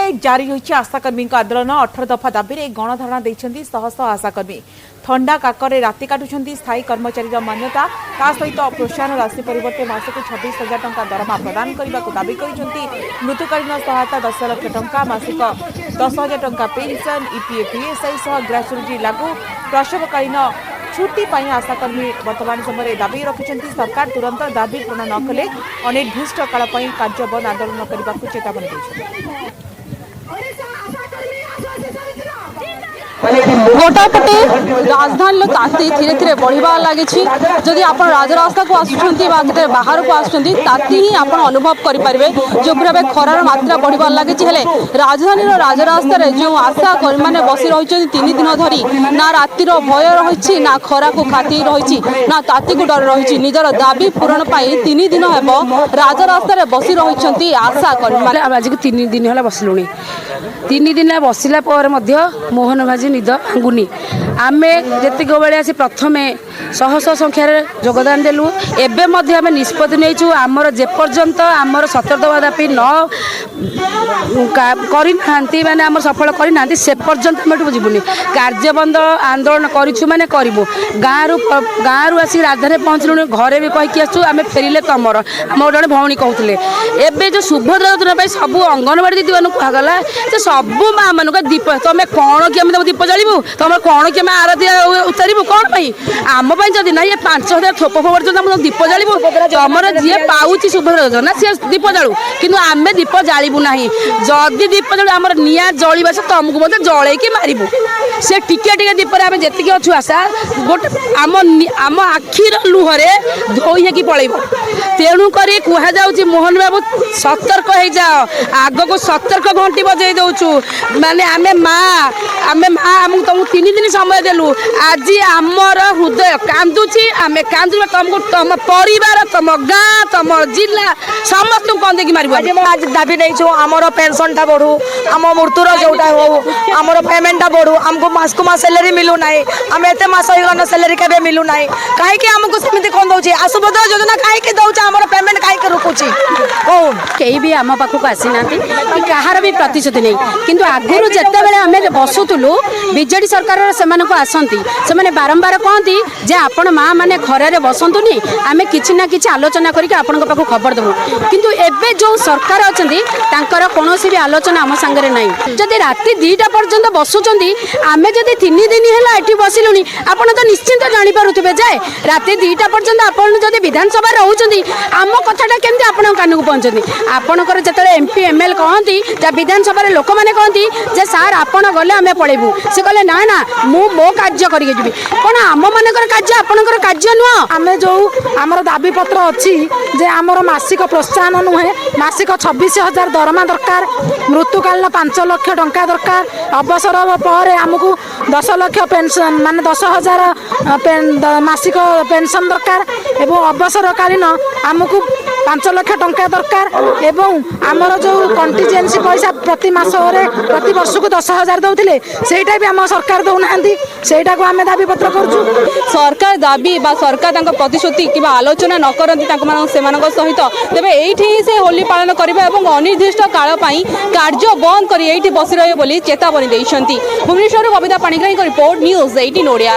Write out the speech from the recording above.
Overnight जारी रही आशाकर्मी आंदोलन 18 दफा दाबी गणधारणा देती शह शह आशाकर्मी ठंडा काकर राति काटुंट स्थायी कर्मचारी मान्यता ता सहित प्रोत्साहन राशि परिवर्ते मासक 26,000 टंका दरमा प्रदान करने को दाबी कर मृत्युकालीन सहायता 10 लाख टंका मासिक 10,000 टंका पेंशन ईपीएफ ईएसआई सह ग्राच्युटी लागू प्रसवकालीन छुट्टी पर आशाकर्मी वर्तमान समय दाबी रखिंट सरकार तुरंत दाबी पूर्ण न कले अनिर्दिष्ट काल कार्य बंद आंदोलन करने को चेतावनी दी। गोटापटे राजधानी ताती धीरे धीरे बढ़ा लगी जदि आप राजरास्ता को आसुँच बाहर को आसुँच ताती ही आप अनुभव करेंगे जो भाव खरार मात्रा बढ़ा लगी राजधानी राजरास्तार जो आशा कर्मी मैंने बसी रही 3 दिन धरी ना रातिर भय रही ना खरा को खाती रही ना ताती को डर रही निजर दाबी पूरण पर 3 दिन हम राजरास्तार बसी रही आशा कर्मी आज 3 दिन है बसलु 3 दिन बसला मोहन भाजी निद भांगुनी आमे जेतिक बेले आसी प्रथमे शह शह संख्यार योगदान देलु एवं आम निष्पत्ति नहीं आमर जेपर्यंत आमर 17 दफा दाबी न करी माने आमर सफल करना से पर्यंत आम जीवनी कार्य बंद आंदोलन करूँ माने करूँ गाँव आसी राजधानी पहुँचलु घरे भी कहीकि आसू आम फेरिले तुमर आम जड़े भौणी कहते एवं जो सुभद्रा योजना सब अंगनवाड़ी दीदी मान कहगला सबू माँ मान दीप तुम कौन कि तुम दीप जालू तुम कौन कि आरती उतारू कौन आम जदि ना ये 5,000 थोप फोड़ तुम दीप जालू तुम जी पाँच सुभद्रा योजना सी दीप जालू कि आम दीप जालू ना जदि दीप जालू आम निआ जलवा से तुमको मत जलैकी मारू से टिके टिके दीपर आम जी अच्छु आशा गोटे आम आखिर लुहरे धोई होगी पलैब तेणुक कहुँ मोहन बाबू सतर्क हो जाओ आग को सतर्क घंटी बजे दौचु माने आमे माँ आमको तुमको 3 दिन समय देलु आज आमर हृदय कांदुची आमे कांदुबा तुमको तुम परिवार तुम गाँ तुम जिला समस्त कौन देखिए मार आज दाबी नहीं आमर पेंशन टा बढ़ू आम मृत्युर जोटा हो आमर पेमेंट टा बढ़ू आमको मास को मास सैलरी मिलू ना आम एत मास हो सैलरी के मिलू ना कहीं आमको सेमती कौन दौर आशुभद्रा योजना कहीं दौर आम पेमेंट कहीं रुकुची कौन कई भी आम पाखक आसी ना कि कहार भी प्रतिश्रुति नहीं किंतु आगुरी जिते आम बसुलु बीजेडी सरकार से आसती से बारंबार कहती जे आपण माँ मैंने खरारे बसतुनि आम कि ना कि आलोचना करके आपण पाखु खबर देवु किंतु एबे जो सरकार अच्छा कौन भी आलोचना आम सांगे ना जदि राति 2टा पर्यंत बसुंच आम जदि 3 दिन है ये बसिलुनि आपड़ तो निश्चिंत जापे जाए राति 2टा पर्यंत आपड़ जदि विधानसभा रोचे आम कथाटा केमती आपण कान को पहुँचती आपणकर जो एमपी एमएल कहती विधानसभा लोक मैंने कहती जे सार आपण गले आम पलैबू से कहले ना ना मो कार्य करके जी कौन आम मानकर कार्य आपणकर कार्य नुह आम जो आमर दाबी पत्र अच्छी जे आमर मासिक प्रोत्साहन नुहे मासिक 26,000 दरमा दरकार मृत्युकालीन 5 लाख टंका दरकार अवसर पर आमको 10 लाख पेंशन माने 10,000 मासिक पेंशन दरकार एवं अवसरकालीन आमको 5 लाख टंका दरकार एवं आमर जो कंटीजेंसी पैसा प्रति मास प्रति वर्ष को 10,000 दौले सेटा भी आम सरकार दौना सेटा को आम दाबी पत्र करूँ सरकार दाबी बा सरकार प्रतिश्रुति कि आलोचना न करती सहित तेरे ये से होली पालन करेंगे और अनिर्दिष्ट काल कार्य बंद कर ये बसी रहे बोली चेतावनी देते भुवनेश्वर कविता पाणिग्राही रिपोर्ट न्यूज़ 18 ओडिया।